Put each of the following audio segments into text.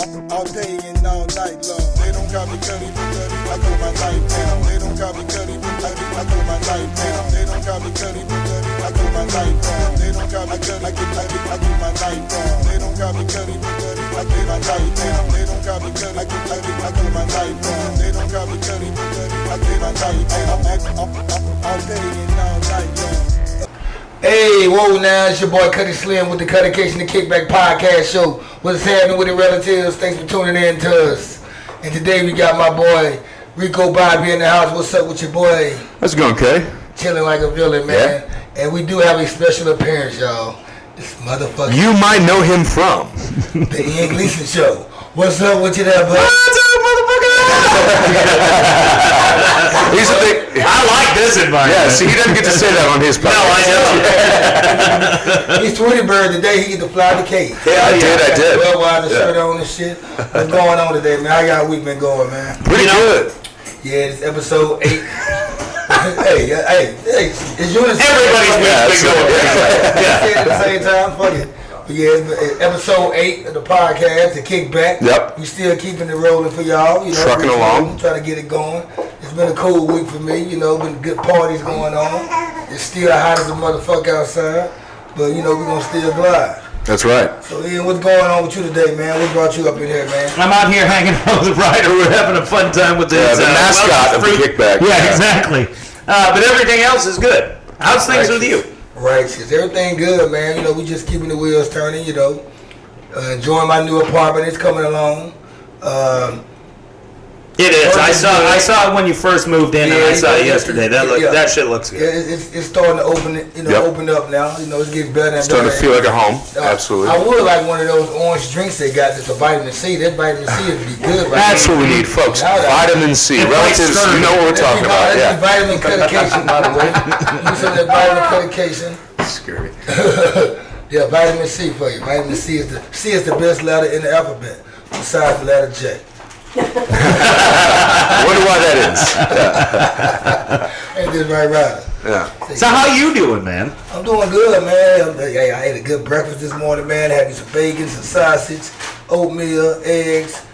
all day and all night long. They don't call me Cuddy, I go my life down. They don't call me Cuddy, I go my life down. They don't call me Cuddy, I go my life down. They don't call me Cuddy, I do my life down. They don't call me Cuddy, I do my life down. They don't call me Cuddy, I do my life down. They don't call me Cuddy, I do my life down. All day and all night long. Hey, whoa now, it's your boy Cuddy Slim with the Cuttacation, the Kickback Podcast Show. What's happening with the relatives? Thanks for tuning in to us. And today we got my boy, Rico Bobby in the house. What's up with your boy? How's it going, Kay? Chilling like a villain, man. Yeah. And we do have a special appearance, y'all. This motherfucker. You might know him from the Ian Gleason Show. What's up with you there, bud? What's up, motherfucker? I like this environment. Yeah, see, he doesn't get to say that on his podcast. No, I know. He's Tweety Bird today. He get to fly the cake. Yeah, I did. Well, the shirt on and shit. What's going on today, man? How y'all week been going, man? Pretty good. Yeah, it's episode 8. hey, it's yours. Everybody's week's been going. Yeah. At the same time, fuck it. But yeah, it's episode 8 of the podcast, the Kickback. Yep. We still keeping it rolling for y'all. You know, trucking along. Trying to get it going. It's been a cool week for me. You know, been good parties going on. It's still hot as a motherfucker outside, but you know we're gonna still glide. That's right. So Ian, what's going on with you today, man? What brought you up in here, man? I'm out here hanging out with the writer. We're having a fun time with this. The mascot of the Kickback. Yeah, exactly. But everything else is good. How's things with you? Right, everything good, man. You know, we just keeping the wheels turning. You know, enjoying my new apartment. It's coming along. It is. I saw it when you first moved in, and I saw it yesterday. That shit looks good. Yeah, it's starting to open up now. You know, it's getting better and it's starting to feel like a home. Absolutely. I would like one of those orange drinks they got that's a vitamin C. That vitamin C would be good. That's what we need, folks. Vitamin C. Relatives, you know what we're talking about. That's vitamin Cuttacation, by the way. Use some of that vitamin Cuttacation. Scary. Yeah, vitamin C for you. Vitamin C is the best letter in the alphabet, besides the letter J. Wonder why that is. Ain't this right? Yeah. So how you doing, man? I'm doing good, man. I ate a good breakfast this morning, man. Had me some bacon, some sausage, oatmeal, eggs.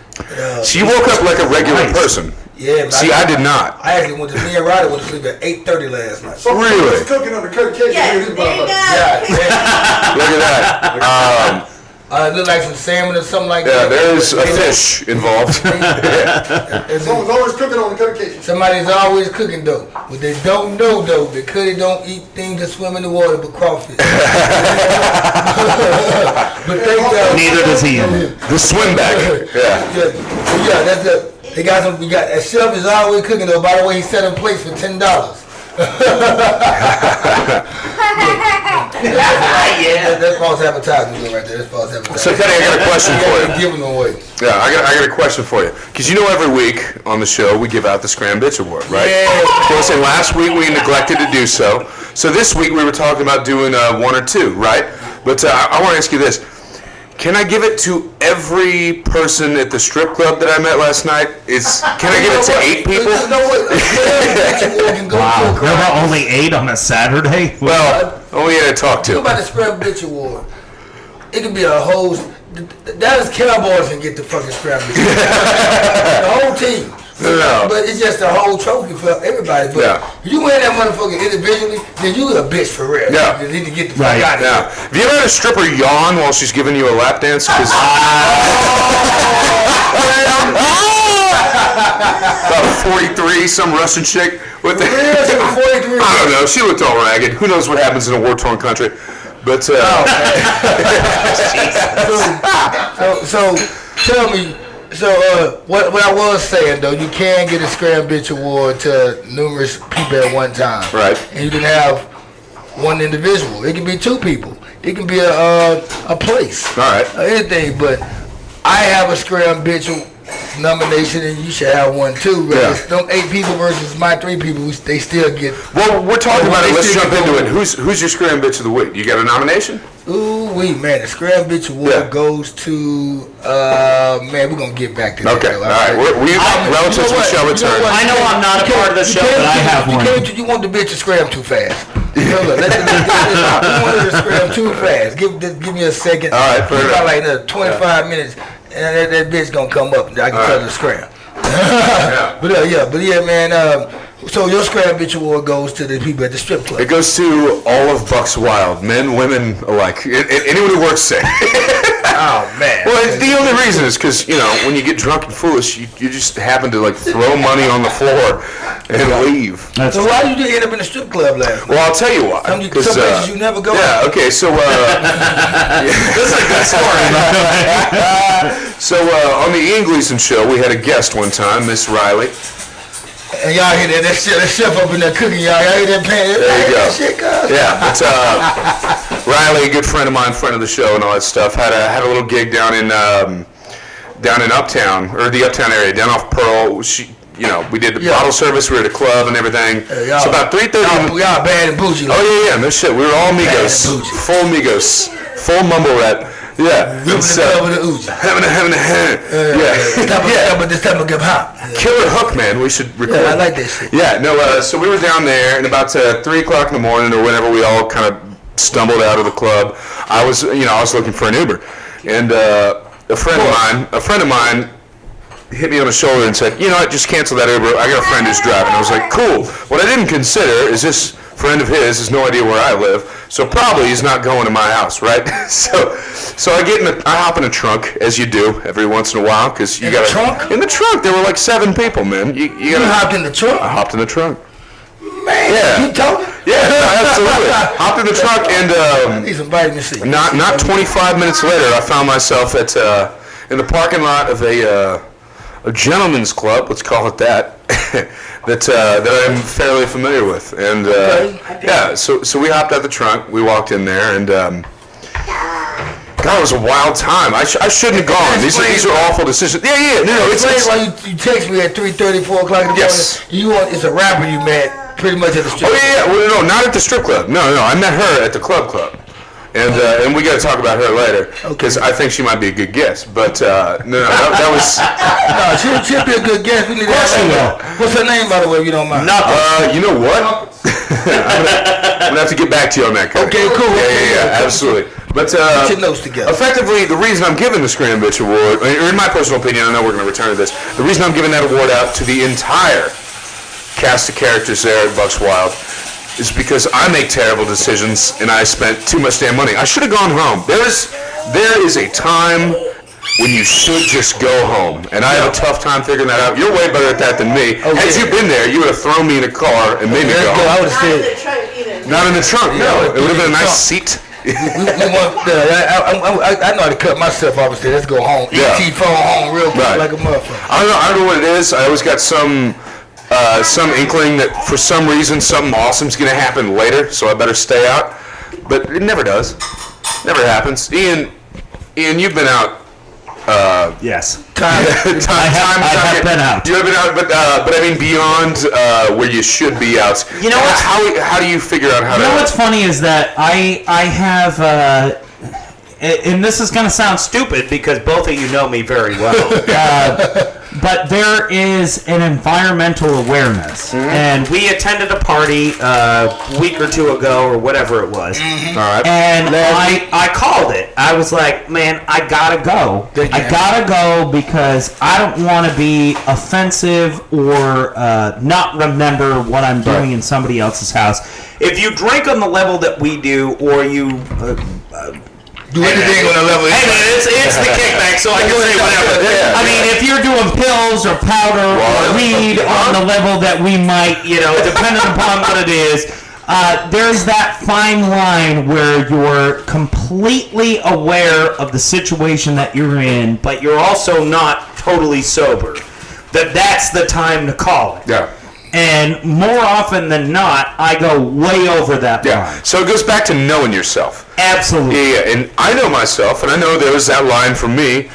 So you woke up like a regular person. Yeah, man. See, I did not. I actually went to me and Roderick went to sleep at 8:30 last night. So really? He's cooking on the Cuttacation. Yes, there you go. Yeah. Look at that. It looked like some salmon or something like that. Yeah, there's a fish involved. Someone's always cooking on the Cuttacation. Somebody's always cooking, though. What they don't know, though, the Cuddy don't eat things that swim in the water but crawfish. But neither does he. The swim bag. Yeah, that's the. They got some. We got that chef is always cooking, though. By the way, he set in place for $10. That's false advertising right there. That's false advertising. So, Kenny, I got a question for you. Giving them away. Yeah, I got a question for you. Because you know every week on the show we give out the Scram Bitch Award, right? Yeah. Well, say last week we neglected to do so. So this week we were talking about doing 1 or 2, right? But I want to ask you this. Can I give it to every person at the strip club that I met last night? Can I give it to 8 people? Wow, there were only 8 on a Saturday? Well, only 8 I talked to. Think about the Scrub Bitch Award. It could be a whole. That is Cowboys can get the fucking Scrub Bitch Award. The whole team. No. But it's just a whole trophy for everybody. But if you win that motherfucker individually, then you a bitch for real. Yeah. You need to get the fuck out of here. Have you ever had a stripper yawn while she's giving you a lap dance? About 43, some Russian chick with the. She was 43. I don't know. She looked all ragged. Who knows what happens in a war-torn country? But so tell me. So what I was saying though, you can get a Scram Bitch Award to numerous people at one time. Right. And you can have one individual. It can be 2 people. It can be a place. All right. Anything, but I have a Scram Bitch nomination, and you should have one too. Right? Yeah. Them 8 people versus my 3 people, they still get. Well, we're talking about it. Let's jump into it. Who's your Scram Bitch of the week? You got a nomination? Ooh, man, the Scram Bitch Award goes to, man, we're going to get back to that. Okay, all right. Relatives, we shall return. I know I'm not a part of the show, but I have one. You want the bitch to scram too fast. You want her to scram too fast. Give me a second. All right, fair enough. About like 25 minutes. and that bitch gonna come up. I can tell the scram. But yeah, man. So your scram bitch award goes to the people at the strip club. It goes to all of Bucks Wild, men, women alike. Anyone who works there. Oh man. Well, the only reason is because when you get drunk and foolish, you just happen to throw money on the floor and leave. So why did you end up in the strip club last night? Well, I'll tell you why. Some places you never go. Yeah. Okay. So this is a good story. So on the Ian Gleason Show, we had a guest one time, Miss Riley. And y'all hear that chef up in there cooking, y'all hear that pan? There you go. Yeah, but Riley, a good friend of mine, friend of the show and all that stuff, had a little gig down in Uptown, or the Uptown area, down off Pearl. We did the bottle service, we were at a club and everything. So about 3:30. Y'all bad and bougie. Oh yeah, no shit. We were all Migos, full Migos, full mumble rap. Yeah. This time of give hop. Killer hook, man. We should record. Yeah, I like this shit. Yeah, no, so we were down there, and about 3 o'clock in the morning, or whenever we all kind of stumbled out of the club, I was looking for an Uber. And a friend of mine hit me on the shoulder and said, just cancel that Uber. I got a friend who's driving. I was like, cool. What I didn't consider is this friend of his has no idea where I live, so probably he's not going to my house, right? So I hop in a trunk, as you do every once in a while, because you got the trunk. In the trunk, there were like 7 people, man. You hopped in the trunk. I hopped in the trunk. Man, yeah. You talking? Yeah, no, absolutely. Hopped in the trunk, and I need some vitamin C. Not 25 minutes later, I found myself at in the parking lot of a gentleman's club, let's call it that. that I'm fairly familiar with, and so we hopped out the trunk, we walked in there, and God, it was a wild time. I shouldn't have gone. These are awful decisions. Yeah, no, it's why you text me at 3:30, 4 o'clock in the morning. It's a rapper you met pretty much at the strip club. Well, no, not at the strip club. No, I met her at the club. And we got to talk about her later, because I think she might be a good guest. But that was. No, she'll be a good guest. We need to ask her. What's her name, by the way, if you don't mind? You know what? I'm gonna have to get back to you on that. Okay, cool. Yeah, absolutely. But get your notes together. Effectively, the reason I'm giving the Scram Bitch Award, or in my personal opinion, I know we're going to return to this. The reason I'm giving that award out to the entire cast of characters there at Bucks Wild is because I make terrible decisions and I spent too much damn money. I should have gone home. There is a time when you should just go home, and I have a tough time figuring that out. You're way better at that than me. Had you been there, you would have thrown me in a car and made me go home. I would have said. Not in the trunk. No, it would have been a nice seat. I know how to cut myself off and say, let's go home. Yeah. ET phone home real quick like a motherfucker. I don't know what it is. I always got some inkling that for some reason something awesome's going to happen later, so I better stay out. But it never does. Never happens. Ian, you've been out. Yes. I have been out. You have been out, but I mean beyond where you should be out. You know what? How do you figure out how to? You know what's funny is that I have, and this is going to sound stupid because both of you know me very well. But there is an environmental awareness, and we attended a party a week or two ago, or whatever it was. All right. And I called it. I was like, man, I gotta go. I gotta go because I don't want to be offensive or not remember what I'm doing in somebody else's house. If you drink on the level that we do, or you. Do anything on the level. Hey man, it's the kickback, so I can say whatever. I mean, if you're doing pills or powder or weed on the level that we might, depending upon what it is, there's that fine line where you're completely aware of the situation that you're in, but you're also not totally sober. That's the time to call it. Yeah. And more often than not, I go way over that line. So it goes back to knowing yourself. Absolutely. Yeah, and I know myself, and I know there was that line for me,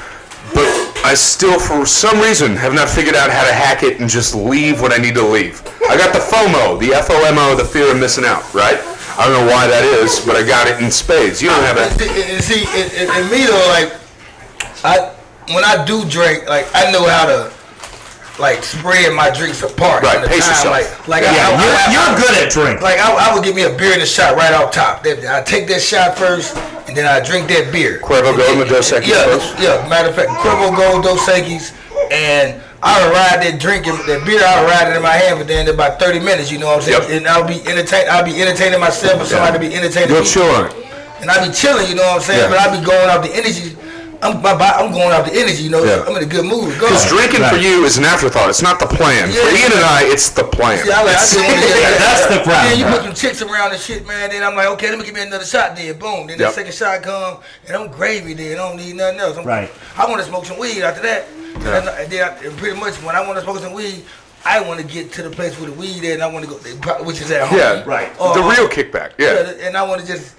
but I still, for some reason, have not figured out how to hack it and just leave when I need to leave. I got the FOMO, the FOMO, the fear of missing out, right? I don't know why that is, but I got it in spades. You don't have that. See, in me though, when I do drink, I know how to. Spread my drinks apart. Right, pace yourself. You're good at drinking. I would give me a beer and a shot right off top. I take that shot first, and then I drink that beer. Cuervo Gold and the Dos Equis. Yeah. Matter of fact, Cuervo Gold, Dos Equis, and I would ride that drinking that beer. I would ride it in my hand for then about 30 minutes. You know what I'm saying? Yep. And I'll be entertaining myself, and somebody be entertaining me. You'll chill on it. And I be chilling. You know what I'm saying? Yeah. But I be going off the energy. I'm going off the energy. You know, Yeah. I'm in a good mood. Because drinking for you is an afterthought. It's not the plan. Yeah. For Ian and I, it's the plan. See, I just wanna get That's the problem. Then you put some chicks around and shit, man. Then I'm like, okay, let me give me another shot. Then boom. Then the Yep. second shot come, and I'm gravy. Then I don't need nothing else. Right. I want to smoke some weed after that. And then pretty much when I want to smoke some weed, I want to get to the place where the weed is, and I want to go, which is at home. Yeah, right. The real kickback. Yeah. And I want to just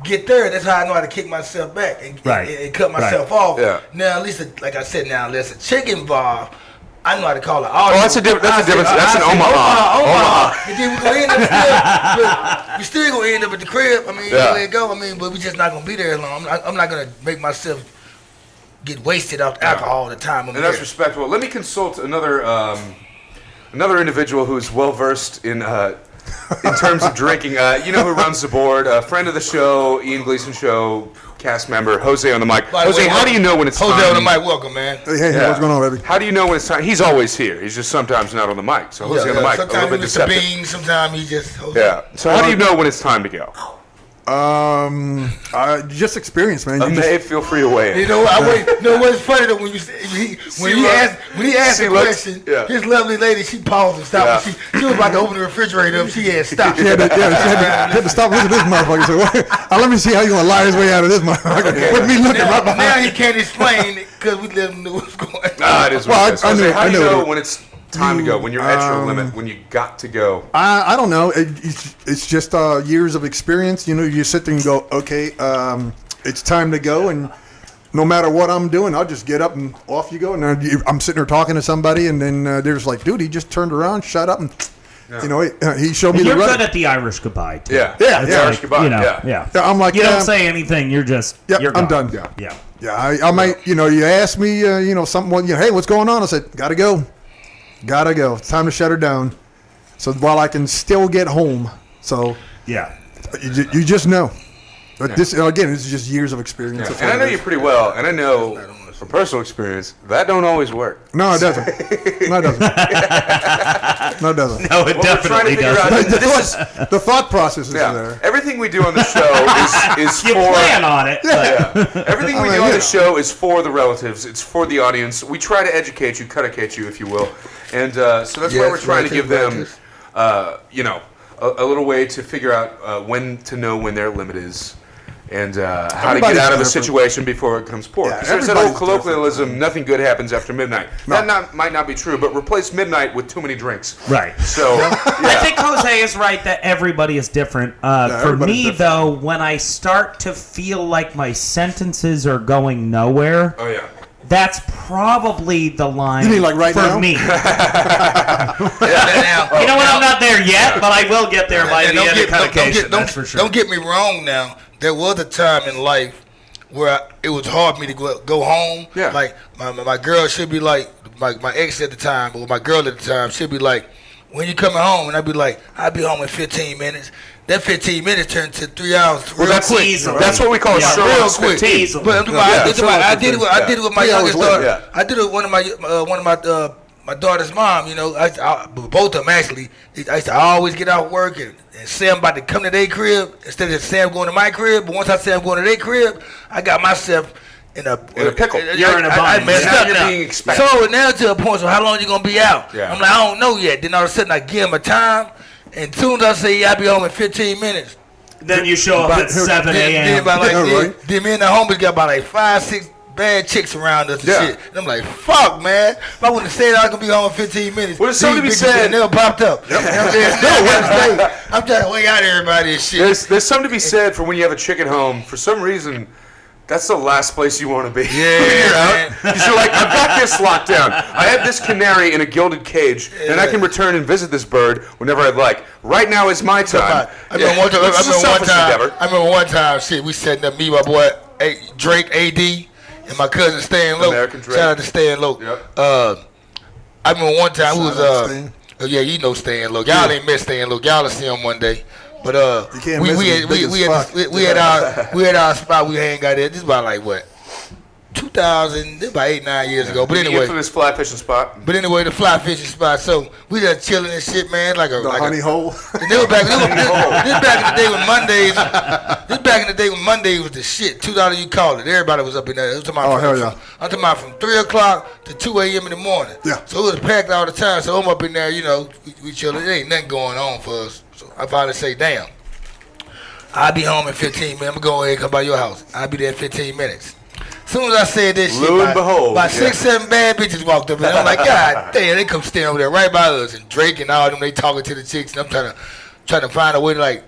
get there. That's how I know how to kick myself back and cut myself off. Yeah. Now, at least, like I said, now unless a chick involved, I know how to call it. Oh, that's a different. That's an Omaha. And then we're gonna end up but we still gonna end up at the crib. I mean, Yeah. there you go. I mean, but we just not gonna be there long. I'm not gonna make myself get wasted off alcohol all the time. And that's respectable. Let me consult another individual who's well versed in terms of drinking. You know who runs the board? A friend of the show, Ian Gleason Show, cast member, Jose on the mic. By the Jose, way, how do you know when it's Jose time? on the mic, welcome, man. Hey, Yeah. what's going on, baby? How do you know when it's time? He's always here. He's just sometimes not on the mic. So Jose on the mic, a little Sometimes bit Mr. deceptive. Bean, sometimes he just. Yeah. So how do you know when it's time to go? Just experience, man. May, feel free to weigh in. You know what? You know what's funny though when he asked the question, his lovely lady, she paused and stopped. Yeah. She was about to open the refrigerator up. She had stopped. She had to stop looking at this motherfucker. So, let me see how you gonna lie his way out of this motherfucker. With me looking right behind. Now he can't explain it because we let him know what's going on. It is what it is. I Jose, how do you know know when it's time to go? When you're at your limit? When you got to go? I don't know. It's just years of experience. You know, you sit there and go, okay, it's time to go, and no matter what I'm doing, I'll just get up and off you go. And I'm sitting there talking to somebody, and then they're just like, dude, he just turned around, shut up, and you know, he showed me You're the good rudder. at the Irish goodbye, too. Yeah. Yeah, It's yeah. Irish goodbye, You know, yeah. Yeah, I'm like, you don't say anything. You're just. Yep, you're I'm gone. done. Yeah. Yeah, I might, you know, you ask me, you know, something, hey, what's going on? I said, gotta go. It's time to shut her down. So while I can still get home. So Yeah. you just know. But this, again, this is just years of experience. Yeah. That's And I what know it you is. pretty well, and I know from personal experience that don't always work. No, it doesn't. No, it doesn't. No, it doesn't. No, it What we're trying to definitely figure out doesn't. is The thought process is yeah. there. Everything we do on the show is You for plan on it. But everything we do on the show is for the relatives. It's for the audience. We try to educate you, cuttacation you, if you will, and so that's why we're trying to give them, you know, a little way to figure out when to know when their limit is. And how to get Everybody's out of a different. situation before it comes poor. Yeah, 'Cause there's that old everybody's colloquialism, nothing good happens after midnight. No. That might not be true, but replace midnight with too many drinks. Right. So, I think Jose is right that everybody is different. For everybody's me, different. though, when I start to feel like my sentences are going nowhere, oh yeah. that's probably the line You mean like right for now? me. Now, You know what? I'm not there yet, but I will get there by the end of Cuttacation. That's for sure. Don't get me wrong now. There was a time in life where it was hard for me to go home. Yeah. Like, my girl should be like, my ex at the time, or my girl at the time, should be like, when you coming home? And I'd be like, I'll be home in 15 minutes. That 15 minutes turned to 3 hours real quick. easily. That's what we call Yeah, Sherlock real Smith. quick. Easily. But Yeah, I did it with my 3 hours youngest later. daughter. Yeah. I did it with one of my daughter's mom. You know, both of them actually. I used to always get out work and say I'm about to come to their crib instead of say I'm going to my crib. But once I say I'm going to their crib, I got myself in a pickle. You're in a bind. I messed Now up you're now. being expected. So now to a point. So how long you gonna be out? Yeah. I'm like, I don't know yet. Then all of a sudden I give him a time, and as soon as I say yeah, I'll be home in 15 minutes. Then you show up at 7 Then a.m. about like, Yeah, right. then me and the homies got about like 5-6 bad chicks around us and Yeah. shit. And I'm like, fuck, man. If I wouldn't have said I was gonna be home in 15 minutes, Well, there's something to be these bitches said. never popped up. You know what I'm saying? I'm trying to wait out everybody and shit. There's something to be said for when you have a chick at home. For some reason, that's the last place you want to be. Yeah, man. Because you're like, I've got this locked down. I have this canary in a gilded cage, and I can return and visit this bird whenever I'd like. Right now is my time. I remember one time. Which is a selfish endeavor. I remember one time. Shit, we setting up me, my boy Drake, AD, and my cousin Stan Loke. American Drake. Shout out to Stan Loke. Yep. I remember one time we Shout out was Stan. oh yeah, you know Stan Loke. Y'all ain't met Stan Loke. Y'all will see him one day. But You can't miss it. we had our spot. We hang out there. This is about like what 2000, this about 8-9 years ago. But anyway, for this fly fishing spot. But anyway, the fly fishing spot. So we just chilling and shit, man. Like a honey hole. This back in the day when Mondays. This back in the day when Monday was the shit. $2 you call it. Everybody was up in there. I'm talking about from 3 o'clock to 2 a.m. in the morning. Yeah. So it was packed all the time. So I'm up in there, you know, we chilling. There ain't nothing going on for us. So I finally say, damn, I'll be home in 15 minutes. I'm gonna go ahead and come by your house. I'll be there in 15 minutes. As soon as I said this shit, about 6-7 bad bitches walked up, and I'm like, God damn, they come standing over there right by us, and Drake and all them, they talking to the chicks, and I'm trying to find a way to like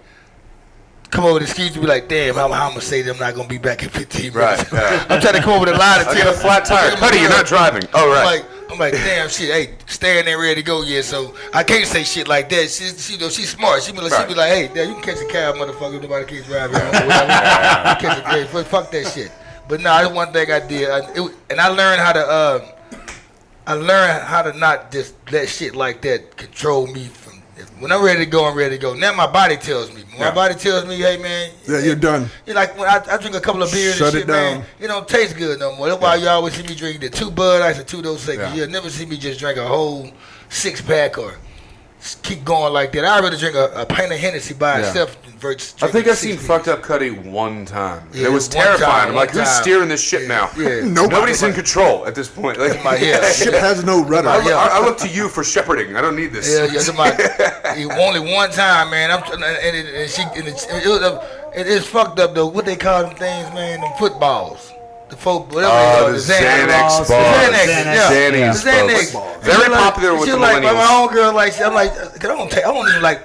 come over the excuse to be like, damn, how I'm gonna say that I'm not gonna be back in 15 minutes. Right. I'm trying to come over the line and I got a flat tire. Cuddy, you're not driving. Oh, right. I'm like, damn, shit, hey, staying there ready to go, yeah. So I can't say shit like that. She's smart. She be like, hey, damn, you can catch a cab, motherfucker. Nobody can't drive you. Catch a cab. Fuck that shit. But no, that's one thing I did, and I learned how to. I learned how to not just let shit like that control me. When I'm ready to go, I'm ready to go. Now my body tells me. When my body tells me, hey man, you're done. You're like when I drink a couple of beers and shit, man, it don't taste good no more. That's why you always see me drink the 2 Bud Ice and 2 Dos Second. You'll never see me just drink a whole 6-pack or keep going like that. I'd rather drink a pint of Hennessy by itself than I think I've seen Fucked Up Cuddy one time. It was terrifying. I'm like, who's steering this ship now? Yeah. Nobody's in control at this point. Like, ship has no rudder. I look to you for shepherding. I don't need this. Only one time, man. It is fucked up though. What they call them things, man? Them footballs. The Xanax bars. Xanax. Very popular with the millennials. My own girl, like, I'm like, I don't even like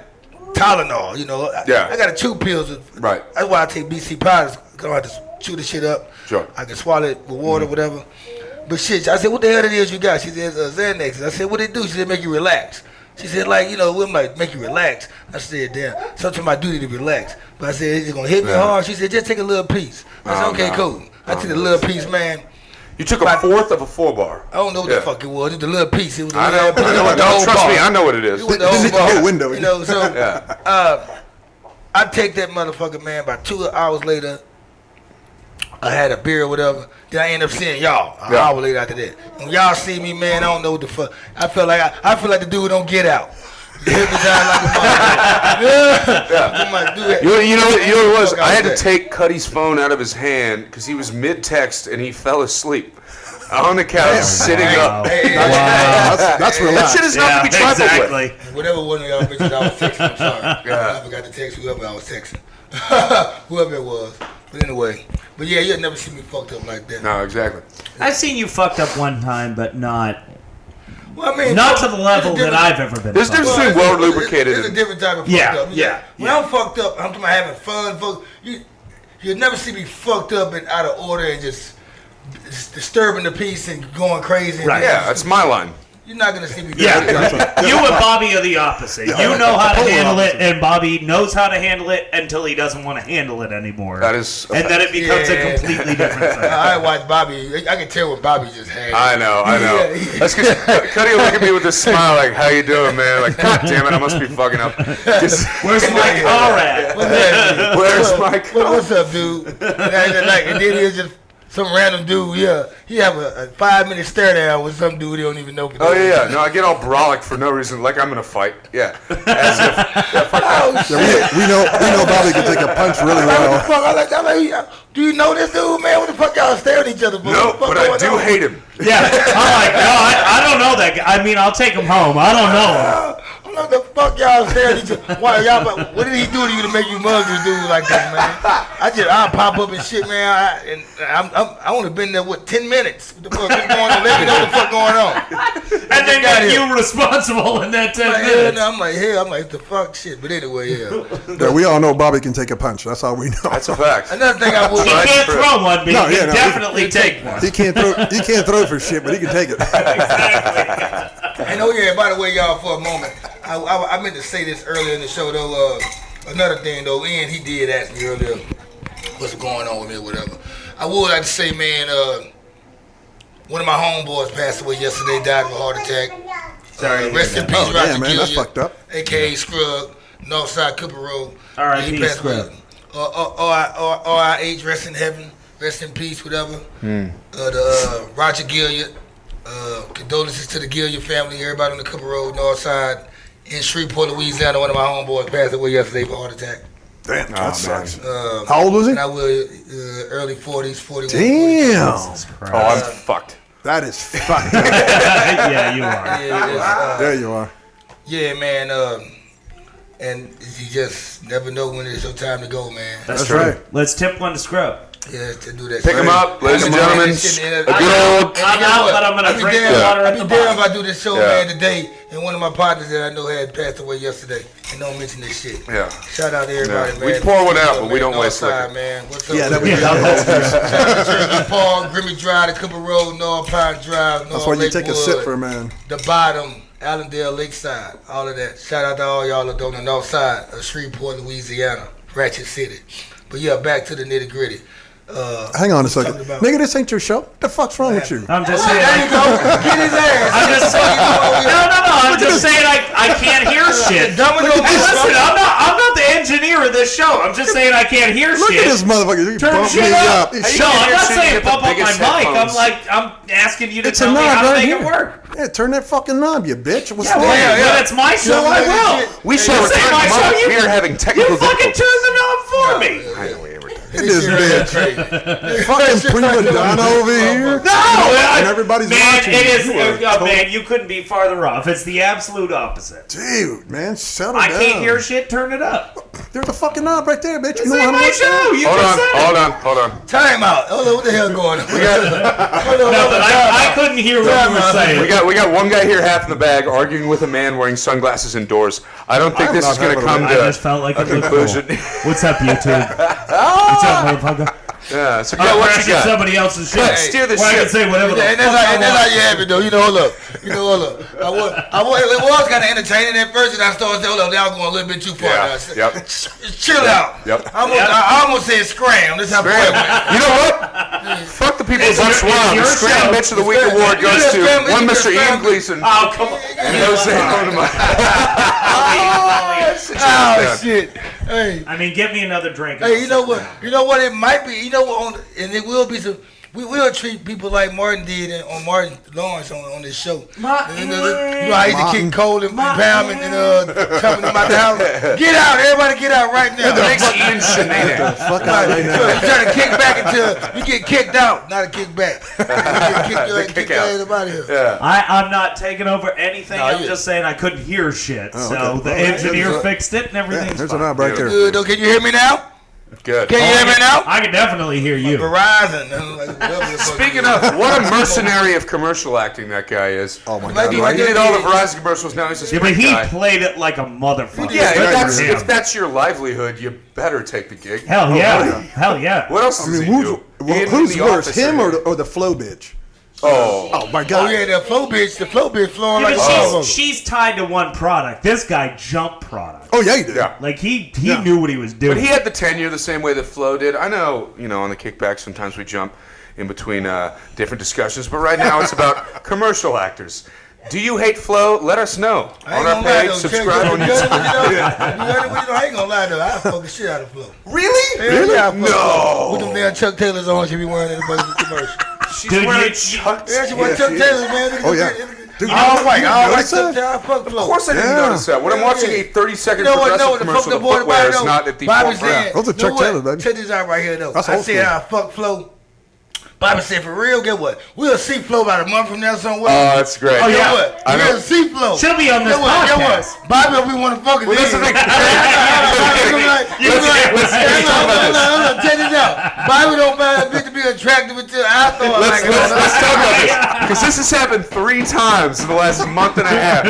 Tylenol, you know. I got to chew pills. Right. That's why I take BC powders. Cause I have to chew the shit up. Sure. I can swallow it with water, whatever. But shit, I said, what the hell it is you got? She said, Xanax. I said, what it do? She said, make you relax. She said, like, you know, I'm like, make you relax. I said, damn, sometimes I do need to relax. But I said, it's going to hit me hard. She said, just take a little piece. I said, okay, cool. I took a little piece, man. You took a fourth of a 4-bar. I don't know what the fuck it was. It was a little piece. It was I know. Trust me, I know what it is. It was the whole window. You know, so I take that motherfucker, man. About 2 hours later, I had a beer or whatever. Then I end up seeing y'all an hour later after that. When y'all see me, man, I don't know what the fuck. I feel like the dude don't get out. You know what it was? I had to take Cuddy's phone out of his hand because he was mid-text and he fell asleep on the couch, sitting up. That's relaxed. That shit is not to be trifled with. Whatever one of y'all bitches I was texting, I'm sorry. I forgot to text whoever I was texting. Whoever it was. But anyway. But yeah, you'll never see me fucked up like that. No, exactly. I've seen you fucked up one time, but not... Well, I mean, not to the level that I've ever been. There's a difference between well lubricated. There's a different type of fucked up. When I'm fucked up, I'm talking about having fun. You'll never see me fucked up and out of order and just disturbing the peace and going crazy. Right. Yeah, that's my line. You're not gonna see me. You and Bobby are the opposite. You know how to handle it, and Bobby knows how to handle it until he doesn't want to handle it anymore. That is, and then it becomes a completely different thing. I watch Bobby. I can tell what Bobby just had. I know. That's because Cuddy will look at me with a smile, like, "How you doing, man?" Like, God damn it, I must be fucking up. Where's my car at? Where's my car? What's up, dude? And then he'll just. Some random dude, he have a 5-minute stare down with some dude he don't even know. Oh yeah, no, I get all brolic for no reason, like I'm in a fight. Yeah, as if. We know Bobby can take a punch really well. Do you know this dude, man? What the fuck y'all staring at each other for? No, but I do hate him. Yeah, I'm like, no, I don't know that guy. I mean, I'll take him home. I don't know him. What the fuck y'all staring at each other? What did he do to you to make you mug this dude like that, man? I'll pop up and shit, man. I only been there 10 minutes. What the fuck is going on? Let me know what the fuck going on. And then got you responsible in that 10 minutes. I'm like, the fuck shit. But anyway, yeah, we all know Bobby can take a punch. That's all we know. That's a fact. Another thing I would. He can't throw one, but he can definitely take one. He can't throw for shit, but he can take it. Exactly. And by the way, y'all, for a moment, I meant to say this earlier in the show, though. Another thing, though, Ian, he did ask me earlier what's going on with me or whatever. I would like to say, man, one of my homeboys passed away yesterday, died of a heart attack. Sorry, rest in peace, Roderick. Man, that's fucked up. A.K.A. Scrubb. Northside Cooper Road. R.I.P. He passed Scrubb. away. R.I.H. Rest in heaven, rest in peace, whatever. Roger Gilyard. Condolences to the Gilyard family, everybody on the Cooper Road, Northside. In Shreveport, Louisiana, one of my homeboys passed away yesterday for a heart attack. Damn, that sucks. How How old was he? And I was early 40s, 41. Damn. Oh, I'm fucked. That is fucked. Yeah, you are. There you are. Yeah, man. And you just never know when it's your time to go, man. That's That's right. Let's tip one to Scrub. Yeah, to do that. Pick him up, ladies and gentlemen. A good old. I'm out, but I'm gonna drink the water I'd at be the damn if bottom. I do this show, Yeah. man, today, and one of my partners that I know had passed away yesterday, and don't mention this shit. Yeah. Shout out to everybody, Yeah. man. We pour one out, What's up, but we man? don't waste Northside, liquor. man. What's up? Yeah, that with would you? be Shout out to Turkey Paul, Grimmy Drive, the Cooper Road, North Pine Drive, North That's why you take a Lakewood, sip for a man. the bottom, Allendale, Lakeside, all of that. Shout out to all y'all that on the north side of Shreveport, Louisiana, Ratchet City. But yeah, back to the nitty gritty. Hang on a second. talking about- Nigga, this ain't your show. What the fuck's wrong with you? I'm just There you saying. go. Get his ass. I'm just saying. No. I'm just saying I can't hear shit. Domino Hey, listen, I'm not the engineer of this show. I'm just saying I can't hear Look shit. at this motherfucker. He Turn bumped shit me up. up. Hey, He's you No, can't I'm hear not shit, you saying get the bump up my biggest mic. headphones. I'm asking you to It's a tell me knob how to right make here. it work. Yeah, turn that fucking knob, you bitch. What's Yeah, wrong? but it's my show. I will. We shall This ain't return my tomorrow. show. You- We are having You technical fucking difficulties. turn the knob for me. I know we ain't returned. Look at this bitch. Fucking prima donna over here. No, And everybody's man, watching. it is. You are total- Man, you couldn't be farther off. It's the absolute opposite. Dude, man, settle I down. can't hear shit. Turn it up. There's a fucking knob right there, bitch. You This know ain't how to my work that? show. You Hold just on, said hold it. on, hold on. Time out. Hold on, what the hell going on? Nothing. I couldn't hear what you were saying. We got one guy here half in the bag arguing with a man wearing sunglasses indoors. I don't think I'm this not is going to having come a- I just to felt like a it looked conclusion. cool. What's up, YouTube? What's up, motherfucker? Yeah, so I'm what you crashing got? somebody else's shit. Let's steer the Well, I can ship. say whatever the And fuck that's I how want. you have it, though. Hold up. It was kind of entertaining at first, and I started saying, hold up, y'all going a little bit too far. Yeah, now. So, yep. Chill out. Yep. I almost said scram. This how boy went. You know what? Fuck the people of It's Bucks your- it's Wild. The your Scram show. Bitch of the Week It's award your goes to Scram- one it's Mr. your Ian Scram- Gleason. Oh, come on. And Jose Odomar. Oh, shit. Hey. I mean, get me another drink. Hey, you know what? You know what? It might be. You know what? And it will be some. We will treat people like Martin did on Martin Lawrence on this show. Martin. You know how he used to Martin. kick Cole and Pam and coming him out the house. Get out, everybody! Get out right now. Thanks, Ian Shenanigans. Fuck out right now. You trying to kick back until you get kicked out, not a kick back. You get kicked out. out of here. Yeah. I'm not taking over anything. No, I'm you- just saying I couldn't hear shit. Oh, So okay. the Oh, engineer there's a- fixed it and Yeah, everything's there's a fine. knob right there. Good. Can you hear me now? Good. Can you hear me now? I can definitely hear you. Verizon. I'm like, whatever the fuck Speaking it is. of, what a mercenary of commercial acting that guy is. Oh my Might god, be right? He did all the Verizon commercials. Now he's a Yeah, but Sprint he guy. played it like a motherfucker. Yeah, Good for if that's your livelihood, you better take the gig. Hell yeah. Hell yeah. What else I does mean, he do? He in who's The worse, Office him or or the flow bitch? Oh, My Oh god. yeah, the flow bitch flowing Yeah, like a but motherfucker. she's tied to one product. This guy jumped product. Oh yeah, he did. yeah. Like he Yeah. knew what he was doing. But he had the tenure the same way that Flo did. I know, on the kickback, sometimes we jump in between different discussions, but right now it's about commercial actors. Do you hate Flo? Let us know I ain't on our gonna lie page. though. Subscribe on YouTube. I ain't gonna lie though. I fuck the shit out of Flo. Really? Hell yeah, I fuck No. Flo. With them damn Chuck Taylors on, she be wearing in the fucking commercial. She's Dude, wearing you- Chucks. Yeah, she wear Chuck Taylors, man. Oh, yeah. Dude, all white, all white notice Chuck that? Taylors. I fuck Flo. Of course I didn't Yeah. notice that. When I'm Yeah, watching yeah. a 30-second You know what? progressive No, the fuck commercial, the the boy footwear is about not at the Bobby front brand. said, Those are you know Chuck what? Taylors, baby. Check this out right here though. That's I old said school. I fuck Flo. Bobby said, for real, get what? We'll see Flo about a month from now somewhere. Oh, that's great. Oh, yeah. yeah. What? I know. We'll see Flo. She'll be on this Get what? Get podcast. what? Bobby will be one of fucking Well, that's the thing. Check this out. Bobby don't find a bitch to be attractive until I thought Let's like talk about this, because this has happened 3 times in the last month and a half.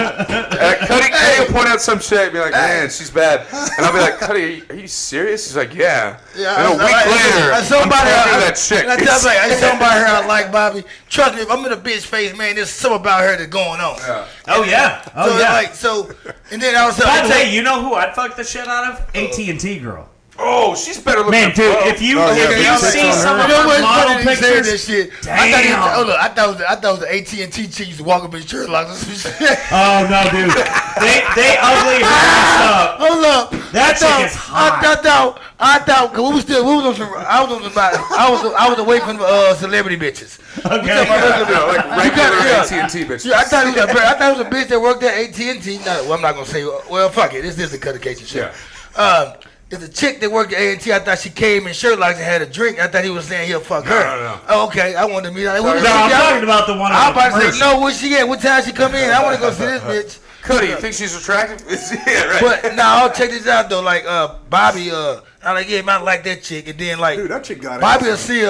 Cuddy will point out some shit and be like, man, she's bad. And I'll be like, Cuddy, are you serious? He's like, yeah. And a week later, I'm talking that chick. And I tell her, I something about her I like, Bobby. Trust me, if I'm in a bitch face, man, there's something about her that's going on. Oh yeah. Oh So, yeah. and then I was By like, the way, you know who I'd fuck the shit out of? AT&T girl. Oh, she's better looking. Man, than dude, Flo. if you yeah, see some of You know her what's model funny that he said pictures, this shit? damn. I thought it was the AT&T chick used to walk up in church like this. Oh no, dude, they ugly her up. Hold up. That chick is hot. I thought, cause we was on some, I was away from celebrity bitches. Okay. We talking about regular No, like regular Yeah. AT&T bitch. Yeah, I thought it was a bitch that worked at AT&T. No, well, I'm not gonna say. Well, fuck it. This is the Cuttacation show. Yeah. It's a chick that worked at AT&T. I thought she came in shirt like and had a drink. I thought he was saying he'll fuck her. No. Oh, okay. I wanted to meet her. No, I'm talking about the one. I'm on the about to say, commercial. no, where she at? What time she come in? I want to go see this bitch. Cuddy, you think she's attractive? Yeah, right. But now I'll check this out though. Like Bobby, I'm like, yeah, man, I like that chick. And then like, Dude, that chick got Bobby will ass. see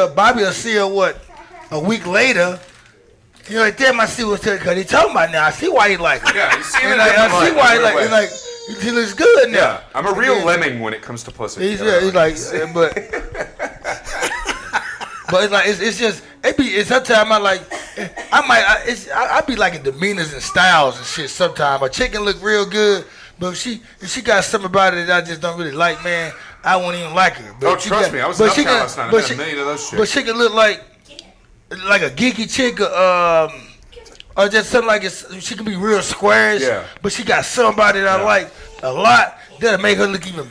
her what a week later. You know, like damn, I see what's because he talking about now. I see why he like her. Yeah, you see him in And a like, different I see light, why he in a like. way. And like, he looks good now. Yeah, I'm a real And then- lemming when it comes to pussy. He's like, but it's like it's just it be. It's sometimes I be like in demeanors and styles and shit. Sometimes a chicken look real good, but if she got something about it that I just don't really like, man, I won't even like her. But Oh, she trust got- me, I was but in she Uptown got- last night. I but met she- a million of those But chicks. she can look like a geeky chick, or just something like she can be real squarish. Yeah. But she got somebody that I like a lot that'll make her look even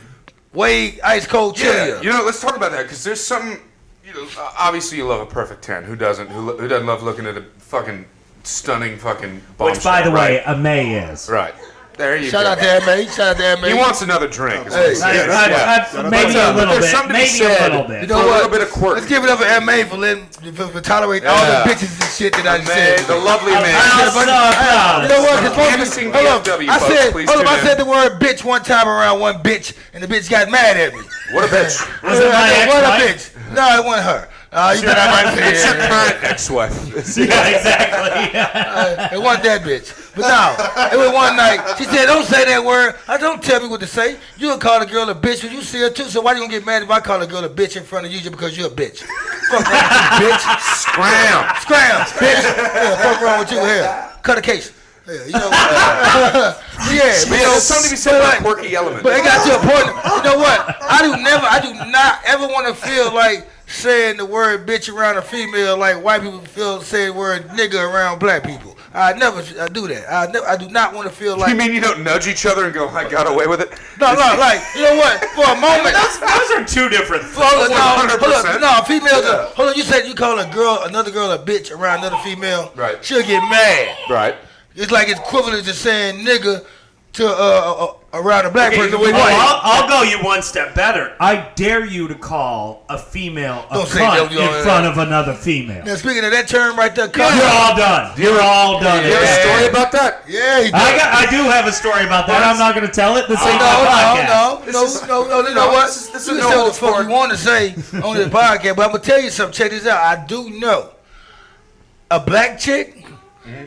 way ice cold chillier. Yeah, you know, let's talk about that because there's something. You know, obviously you love a perfect 10. Who doesn't? Who doesn't love looking at a fucking stunning fucking bombshell? Which, by the way, right? a May is. Right. There you Shout go. out to M.A. Shout out to M.A. He wants another drink. is what Hey, he said. yeah. Maybe But, a little there's bit. something to be Maybe said a little bit. You for know a what? little bit of quirk. Let's give it up for M.A. for tolerating all Yeah. the bitches and shit that I May, said. the lovely I'm May. so proud. You know what? 'Cause most Canvassing people- hold VFW, on. I folks, said, please hold on. tune I in. said the word bitch one time around one bitch, and the bitch got mad at me. What a bitch. Was it my I said, what a ex-wife? bitch? No, it wasn't her. You better not It's your say current ex-wife. Yeah, exactly. it wasn't that bitch. But no, it was one night. She said, don't say that word. Don't tell me what to say. You would call a girl a bitch when you see her too. So why you gonna get mad if I call a girl a bitch in front of you just because you're a bitch? Fuck wrong with you, bitch. Scram, bitch. Yeah, fuck wrong with you here. Cuttacation. Yeah, you know. Yeah, but Yeah, you know, there's something to be said but about like- quirky element. But it got to a point. You know what? I do not ever want to feel like saying the word bitch around a female like white people feel saying the word nigga around black people. I do that. I do not want to feel like. You mean you don't nudge each other and go, I got away with it? No, like you know what? For a moment. Those are two different things. Hold on, 100%. no, females. Hold on, you said you call another girl a bitch around another female. Right. She'll get mad. Right. It's like it's equivalent to saying nigga to around a black person. either way, I'll go you one step better. I dare you to call a female a Don't say cunt that, you know, in front of another female. Now speaking of that term right there, You're all done. You're all done. You have a story about that? Yeah, he does. I do have a story about that. I'm not going to tell it. This ain't my podcast. No. You know what? This is You no can say what the holds fuck barred. you want to say on this podcast, but I'm gonna tell you something. Check this out. I do know a black chick.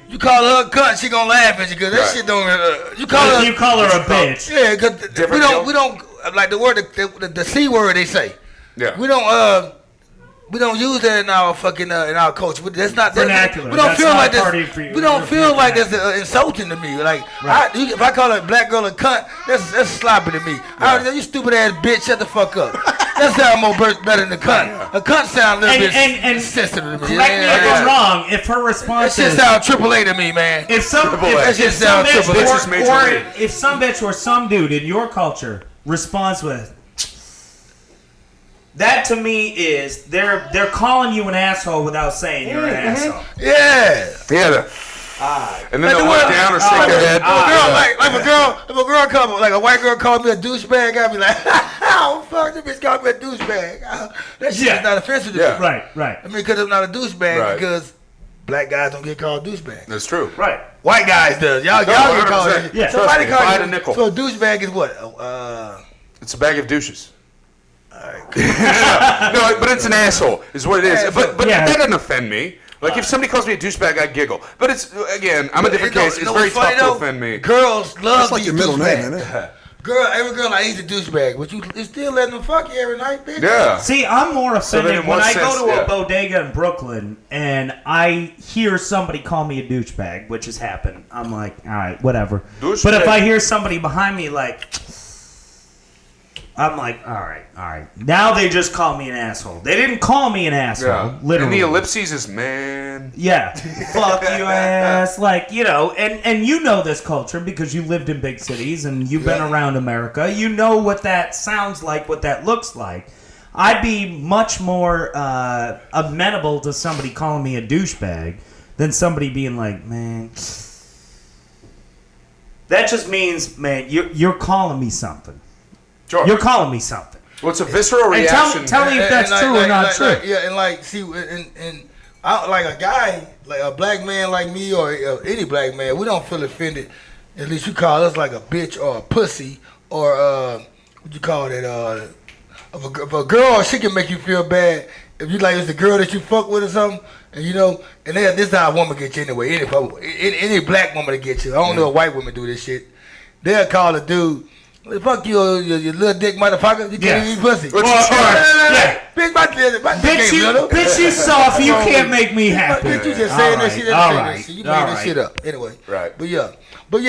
You call her a cunt, she gonna laugh at you because that Right. shit don't. You call If her. you call her a bitch. Yeah, because Different we don't like the word the C word they say. Yeah. We don't use that in our fucking in our culture. That's not Vernacular. We don't That's feel not like part this. of your- We don't your feel like that's vernacular. insulting to me. Like Right. if I call a black girl a cunt, that's sloppy to me. You stupid ass bitch, shut the fuck up. That sound more better than a cunt. A cunt sound a little bit And sensitive to me. correct me if I'm wrong. If her That response shit is sound AAA to me, man. if some Triple A. That if shit some sound bitch triple A. Bitch is major or league. if some bitch or some dude in your culture responds with that, to me is they're calling you an asshole without saying you're an asshole. Yeah. Yeah. And then Like they'll the look word- down or shake their head. If a girl come, like a white girl called me a douchebag, I'd be like, oh fuck, this bitch called me a douchebag. That shit Yeah. is not offensive to Yeah. me. Right. I mean, because I'm not a douchebag Right. because black guys don't get called douchebags. That's true. Right. White guys does. Y'all get called. 100%. Yeah. Somebody Trust me, call if I had you a nickel. So a douchebag is what? It's a bag of douches. No, but it's an asshole, is what it is. But Yeah. that doesn't offend me. Like, if somebody calls me a douchebag, I giggle. But it's, again, I'm a different case. It's very tough to offend me. Girls love That's like these your middle name, douchebags. isn't it? Every girl I he's a douchebag, but you still letting them fuck you every night, bitch. Yeah. See, I'm more then offended in when what I sense, go to yeah. a bodega in Brooklyn and I hear somebody call me a douchebag, which has happened. I'm like, all right, whatever. Douchebag. But if I hear somebody behind me like, I'm like, all right. Now they just call me an asshole. They didn't call me an asshole, literally. And the ellipses is man. Yeah, fuck you ass. Like, and you know this culture because you lived in big cities and you've been around America. You know what that sounds like, what that looks like. I'd be much more amenable to somebody calling me a douchebag than somebody being like, man, that just means, man, you're calling me something. Sure. You're calling me something. Well, it's a visceral reaction. And tell me if that's true or not true. I, like a guy, like a black man like me or any black man, we don't feel offended. At least you call us like a bitch or a pussy or what you call that? If a girl, she can make you feel bad if you like it's the girl that you fuck with or something. And and this is how a woman gets you anyway. Any black woman to get you. I don't know if white women do this shit. They'll call a dude. Fuck you, you little dick motherfucker. You can't even eat pussy. Bitch, you soft. You can't make me happy. Bitch, you just saying that shit. You made this shit up. Anyway. Right. But yeah,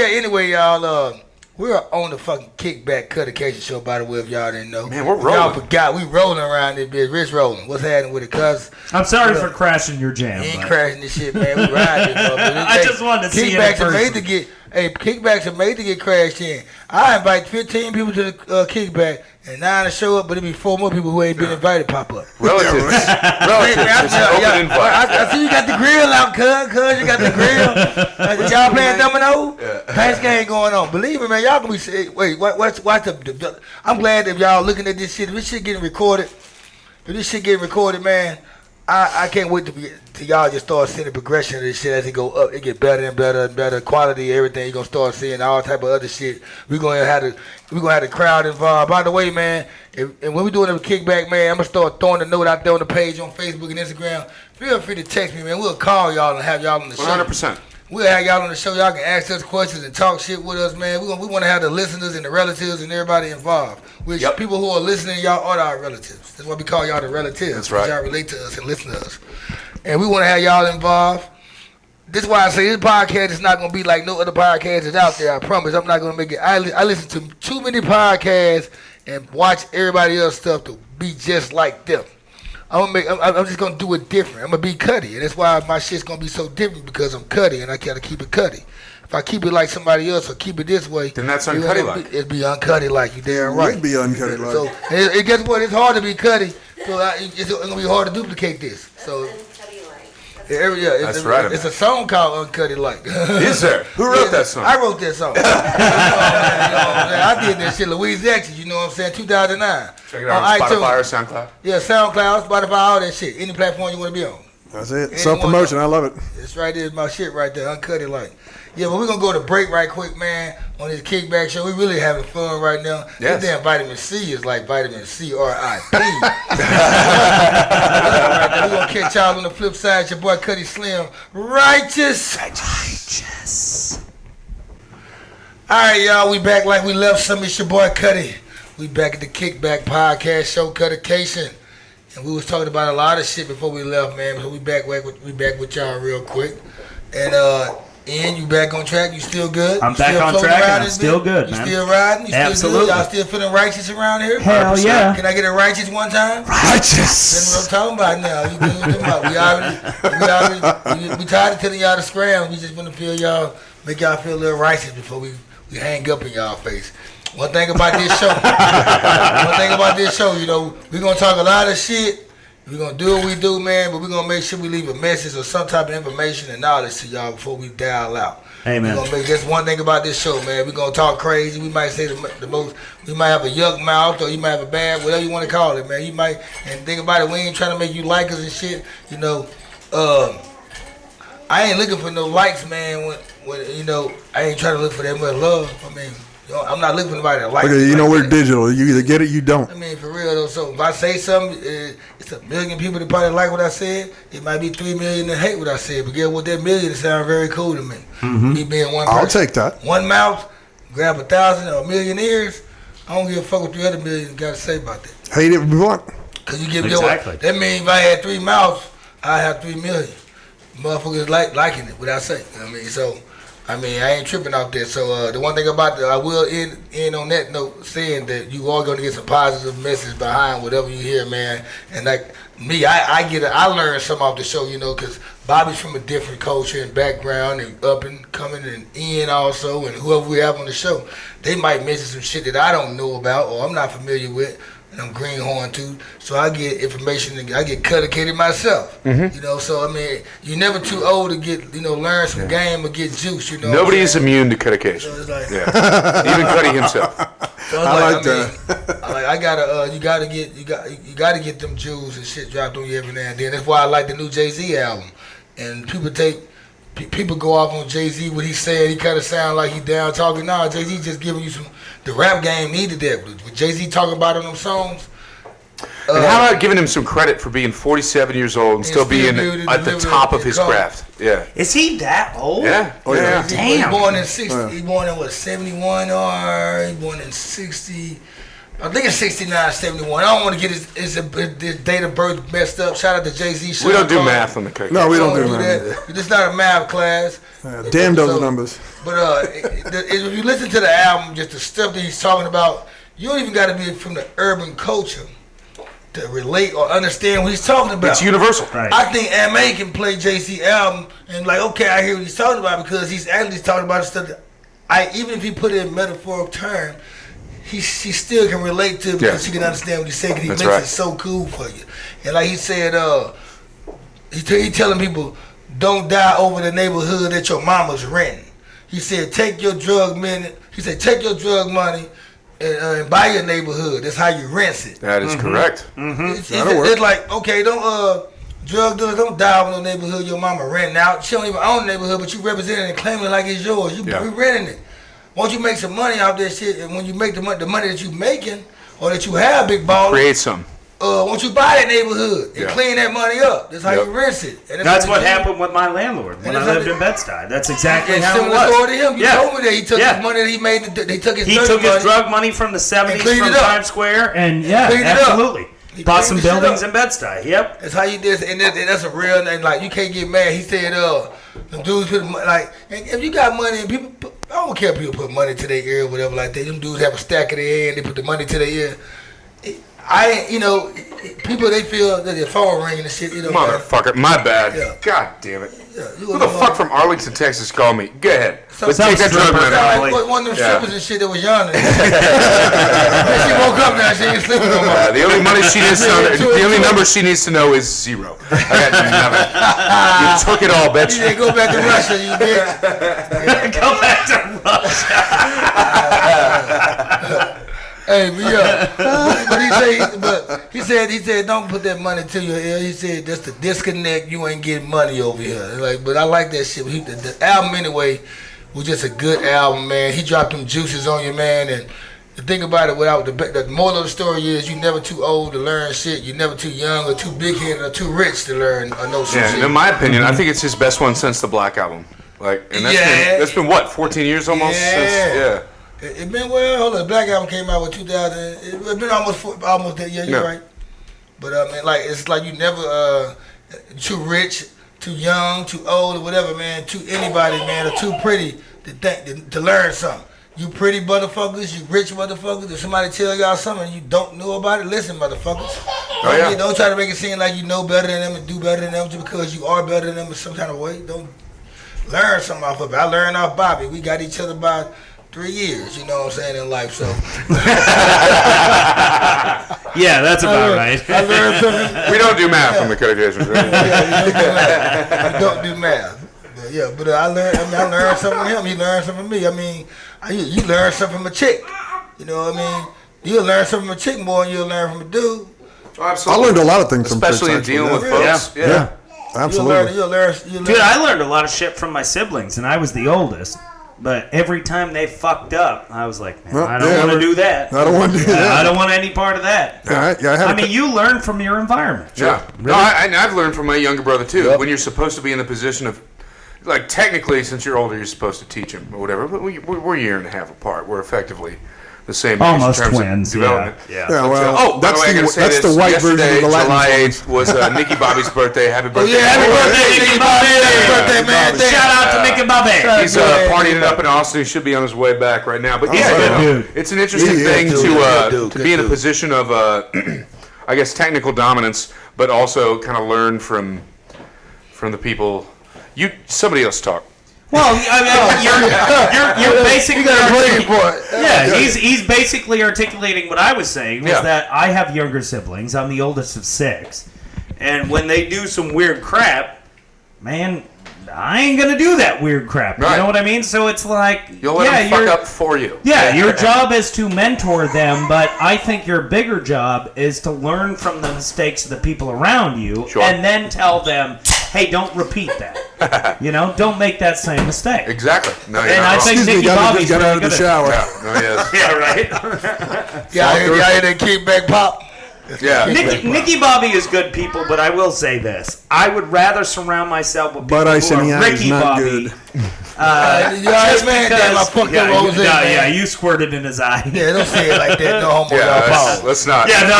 anyway, y'all, we're on the fucking Kickback Cuttacation Show, by the way, if y'all didn't know. Man, we're rolling. Y'all forgot. We rolling around this bitch. Rich rolling. What's happening with it, cuz? I'm sorry for crashing your jam. You ain't crashing this shit, man. We riding this motherfucker. I just wanted to see it in person. Kickbacks are made to get crashed in. I invite 15 people to the kickback, and 9 to show up, but it'll be 4 more people who ain't been invited pop up. Relatives. I see you got the grill out, cuz. You got the grill. Y'all playing domino? Pass game going on. Believe me, man, y'all gonna be watch the I'm glad if y'all looking at this shit. If this shit getting recorded, man, I can't wait till y'all just start seeing the progression of this shit as it go up. It get better and better and better. Quality, everything. You're gonna start seeing all type of other shit. We're gonna have the crowd involved. By the way, man, and when we doing a kickback, man, I'm gonna start throwing a note out there on the page on Facebook and Instagram. Feel free to text me, man. We'll call y'all and have y'all on the show. 100%. We'll have y'all on the show. Y'all can ask us questions and talk shit with us, man. We want to have the listeners and the relatives and everybody involved. Which people who are listening, y'all are our relatives. That's why we call y'all the relatives. That's right. Y'all relate to us and listen to us. And we want to have y'all involved. This is why I say this podcast is not going to be like no other podcast that's out there. I promise. I'm not going to make it. I listen to too many podcasts and watch everybody else stuff to be just like them. I'm just gonna do it different. I'm gonna be Cuddy, and that's why my shit's gonna be so different because I'm Cuddy, and I gotta keep it Cuddy. If I keep it like somebody else or keep it this way, then that's uncuddy like. It'd be uncuddy like. You damn right. It'd be uncuddy like. So guess what? It's hard to be Cuddy, so it's gonna be hard to duplicate this. So. That's right. It's a song called Uncuddy Like. Is there? Who wrote that song? I wrote that song. I did that shit, Louise Jackson, you know what I'm saying, 2009. Check it out on Spotify or SoundCloud. Yeah, SoundCloud, Spotify, all that shit. Any platform you want to be on. That's it. Self-promotion, I love it. It's right there, my shit right there, Uncuddy Like. Yeah, but we're going to go to break right quick, man, on this Kickback Show. We're really having fun right now. Yes. This damn vitamin C is like vitamin C, R.I.P. We're going to catch y'all on the flip side. It's your boy Cuddy Slim. Righteous. All right, y'all, we back like we left some. It's your boy Cuddy. We back at the Kickback Podcast Show, Cuttacation. And we was talking about a lot of shit before we left, man. So we back with y'all real quick. And Ian, you back on track? You still good? I'm back on track and I'm still good, man. You still riding? You still Absolutely. good? Y'all still feeling righteous around here? Hell yeah. Can I get a righteous one time? Righteous. That's what I'm talking about now. You know what I'm talking about. We tired of telling y'all to scram. We just want to feel y'all, make y'all feel a little righteous before we hang up in y'all face. One thing about this show, you know, we're going to talk a lot of shit. We're going to do what we do, man, but we're going to make sure we leave a message or some type of information and knowledge to y'all before we dial out. Amen. We're going to make just one thing about this show, man. We're going to talk crazy. We might say the most, we might have a yuck mouth or you might have a bad, whatever you want to call it, man. You might, and think about it, we ain't trying to make you like us and shit. You know, I ain't looking for no likes, man, when you know, I ain't trying to look for that much love. I mean, you know, I'm not looking for nobody to like. Okay, you know, like we're that. digital. You either get it, you don't. I mean, for real though. So if I say something, it's 1 million people that probably like what I said. It might be 3 million that hate what I said. But guess what? That million sound very cool to me. Mm-hmm. Me being one person. I'll take that. One mouth, grab 1,000 or 1,000,000 ears. I don't give a fuck what 3 other million got to say about that. Hate it if you want. Cause you give Exactly. that means if I had 3 mouths, I'd have 3 million. Motherfuckers liking it, what I say. You know what I mean? So I mean, I ain't tripping out there. So the one thing about I will end on that note saying that you are going to get some positive message behind whatever you hear, man. And like me, I learned something off the show, you know, because Bobby's from a different culture and background and up and coming, and Ian also, and whoever we have on the show, they might mention some shit that I don't know about or I'm not familiar with. And I'm greenhorn too, so I get information. I get cuttacated myself, you know. So I mean, you're never too old to get, you know, learn some game or get juice. You know, Nobody is immune to Cuttacation. So it's like, Even Cuddy himself. So I like that. I gotta, you gotta get them jewels and shit dropped on you every now and then. That's why I like the new Jay-Z album. And people go off on Jay-Z what he said. He kind of sound like he down talking. Nah, Jay-Z just giving you some. The rap game needed that. With Jay-Z talking about on them songs. And how about giving him some credit for being 47 years old and still being at the top of his craft? Yeah. Is he that old? Yeah. Oh yeah. He Damn. was born in 60. He born in what, 71 or he born in 60. I think it's 69, 71. I don't want to get his date of birth messed up. Shout out to Jay-Z. We don't do math on the Cuttacation. No, we don't do that. It's not a math class. Damn those numbers. But if you listen to the album, just the stuff that he's talking about, you don't even got to be from the urban culture to relate or understand what he's talking about. It's universal. Right. I think M.A. can play Jay-Z album and like, okay, I hear what he's talking about because he's actually talking about stuff that even if he put it in metaphorical term, he still can relate to because he can understand what he's saying. He makes it so cool for you. And like he said, he telling people, don't die over the neighborhood that your mama's renting. He said, take your drug money. He said, take your drug money and buy your neighborhood. That's how you rent it. That is correct. It's like, okay, don't drug dealers don't die over the neighborhood your mama renting out. She don't even own the neighborhood, but you represent it and claim it like it's yours. You renting it. Once you make some money out that shit, and when you make the money that you making or that you have, big baller, Create some. Once you buy that neighborhood and clean that money up, that's how you rent it. And that's what happened with my landlord when I lived in Bed-Stuy. That's exactly how it was. Similar to him. You told me that he took his money that he made. He took his drug money from the 70s from Times Square, and absolutely. Bought some buildings in Bed-Stuy. Yep. That's how you did it, and that's a real thing. Like, you can't get mad. He said, them dudes put money, like, and if you got money and people, I don't care if people put money to their ear or whatever like that. Them dudes have a stack of their hand, they put the money to their ear. People, they feel that their phone ringing and shit. You know, motherfucker, my bad. Yeah. God damn it. Yeah, who the fuck from Arlington, Texas called me? Go ahead. Let's take that drug money. One of them strippers and shit that was yawning. She woke up now, she ain't sleeping no more. The only money she needs to know, the only number she needs to know is 0. I got nothing. You took it all, bitch. You didn't go back to Russia, you bitch. Go back to Russia. Hey, but he said, don't put that money to your ear. He said, that's the disconnect. You ain't getting money over here. Like, but I like that shit. The album anyway was just a good album, man. He dropped them juices on you, man. And the thing about it, the moral of the story is, you never too old to learn shit. You're never too young or too big-headed or too rich to learn or know some shit. In my opinion, I think it's his best one since the Black Album. Like, and that's been what, 14 years almost? Since, It been hold on. Black Album came out with 2000. It been almost that. Yeah, you're right. But I mean, like, it's like you never too rich, too young, too old, or whatever, man. Too anybody, man, or too pretty to learn something. You pretty motherfuckers, you rich motherfuckers. If somebody tell y'all something and you don't know about it, listen, motherfuckers. Don't try to make it seem like you know better than them and do better than them just because you are better than them in some kind of way. Don't learn something off of it. I learned off Bobby. We got each other by 3 years, you know what I'm saying, in life, so. Yeah, that's about right. I learned something. We don't do math on the Cuttacation. We don't do math. But I learned something from him. He learned something from me. I mean, you learn something from a chick. You know what I mean? You'll learn something from a chick more than you'll learn from a dude. Oh, absolutely. I learned a lot of things from chicks. Especially in dealing with folks. Yeah. Absolutely. You'll learn. Dude, I learned a lot of shit from my siblings, and I was the oldest. But every time they fucked up, I was like, man, I don't want to do that. I don't want to do that. I don't want any part of that. I mean, you learn from your environment. Yeah. Really? No, I've learned from my younger brother, too. Yep. When you're supposed to be in the position of, like, technically, since you're older, you're supposed to teach him or whatever. But we're a year and a half apart. We're effectively the same age Almost in terms twins, of development. yeah. Yeah, well, Oh, by the way, I gotta say that's this. the white version Yesterday, of the Latin July songs. 8th was Nicky Bobby's birthday. Happy birthday! Yeah, happy birthday, Nicky Bobby. Happy birthday, man. Shout out to Nicky Bobby. He's partying it up in Austin. He should be on his way back right now. But He's a good dude. it's an interesting Yeah, thing good to be in a position of, I guess, technical dominance, but also kind of learn from the people. Somebody else talk. Well, I mean, you're basically You got a break for it. Yeah, he's basically articulating what I was saying, was Yeah. that I have younger siblings. I'm the oldest of 6. And when they do some weird crap, man, I ain't going to do that weird crap. You Right. know what I mean? So it's like, You'll let them fuck up for you. yeah, your job is to mentor them, but I think your bigger job is to learn from the mistakes of the people around you Sure. and then tell them, hey, don't repeat that. Don't make that same mistake. Exactly. No, you're And not I wrong. think Excuse me, Nicky got Bobby's out really of the good at shower. Yeah, no, yes. Yeah, right? Y'all hear that kickback pop? Yeah. Nicky Bobby is good people, but I will say this. I would rather surround myself with people But who ice in the are eye is Ricky not Bobby. good. Y'all man, damn, I fucked yeah, the rose yeah, you squirted in his eye. Yeah, don't say it like that. No homo, Yeah, y'all let's, pause. let's not. Yeah, no.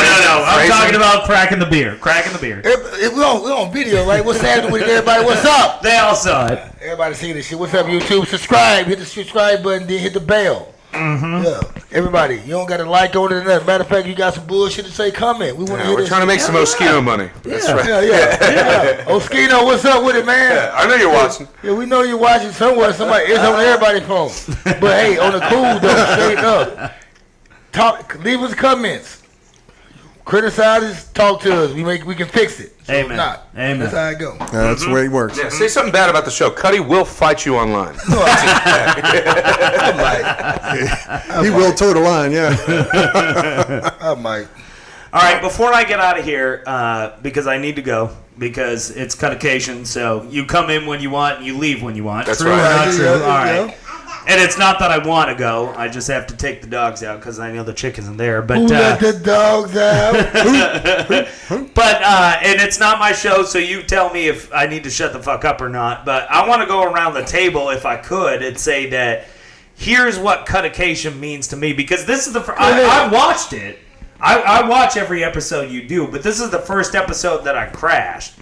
I'm Phrasing. talking about cracking the beer. Cracking the beer. We on video, right? What's happening with everybody? What's up? They all saw it. Everybody see this shit. What's up, YouTube? Subscribe. Hit the subscribe button, then hit the bell. Yeah. Everybody, you don't got to like on it or nothing. Matter of fact, you got some bullshit to say, comment. We want to Yeah, hear we're this trying to shit. make some Moschino money. That's right. Yeah. Oskino, what's up with it, man? I know you're watching. Yeah, we know you're watching somewhere. Somebody, it's on everybody's phone. But hey, on the cool though, straight up. Leave us comments. Criticize us, talk to us. We can fix it. So if Amen. not, Amen. that's how it go. Yeah, that's the way it works. Yeah, say something bad about the show. Cuddy will fight you online. He will toe the line, yeah. I might. All right, before I get out of here, because I need to go, because it's Cuttacation, so you come in when you want and you leave when you want. That's True right. or not true? Yeah, All yeah. right. And it's not that I want to go. I just have to take the dogs out because I know the chick isn't there. But Who let the dogs out? But and it's not my show, so you tell me if I need to shut the fuck up or not. But I want to go around the table, if I could, and say that here's what Cuttacation means to me, because this is the I watched it. I watch every episode you do, but this is the first episode that I crashed.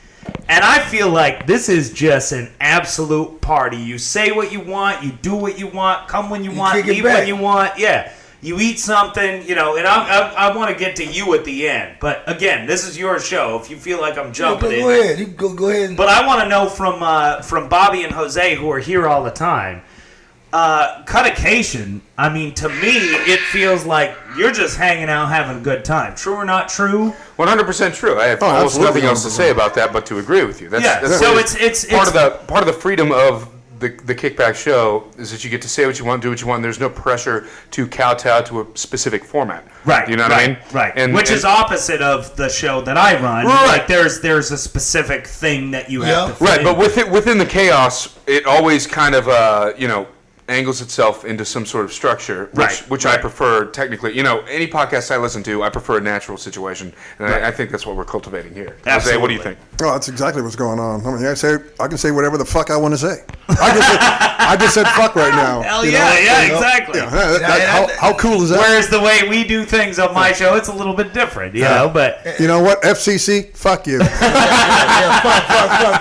And I feel like this is just an absolute party. You say what you want, you do what you want, come when you want, kick it leave back. when you want. Yeah. You eat something, and I want to get to you at the end. But again, this is your show. If you feel like I'm jumping Go in. ahead. You go ahead. And But I want to know from Bobby and Jose, who are here all the time, Cuttacation, I mean, to me, it feels like you're just hanging out having a good time. True or not true? 100% true. I have almost absolutely. nothing else to say about that but to agree with you. That's So what it's part of the freedom of the Kickback show is that you get to say what you want, do what you want. And there's no pressure to kowtow to a specific format. Right. You know what I mean? Right. And, Which is opposite of the show that I run. Right. Like there's a specific thing that you have to fit right. in. But within the chaos, it always kind of angles itself into some sort of structure, which I prefer technically. Any podcast I listen to, I prefer a natural situation, and I think that's what we're cultivating here. Jose, what do you think? Oh, that's exactly what's going on. I mean, I can say whatever the fuck I want to say. I just said fuck right now. Hell you yeah, know? yeah, You know? exactly. Yeah, how cool is that? Whereas the way we do things on my show, it's a little bit different, you know. But You know what? FCC, fuck you.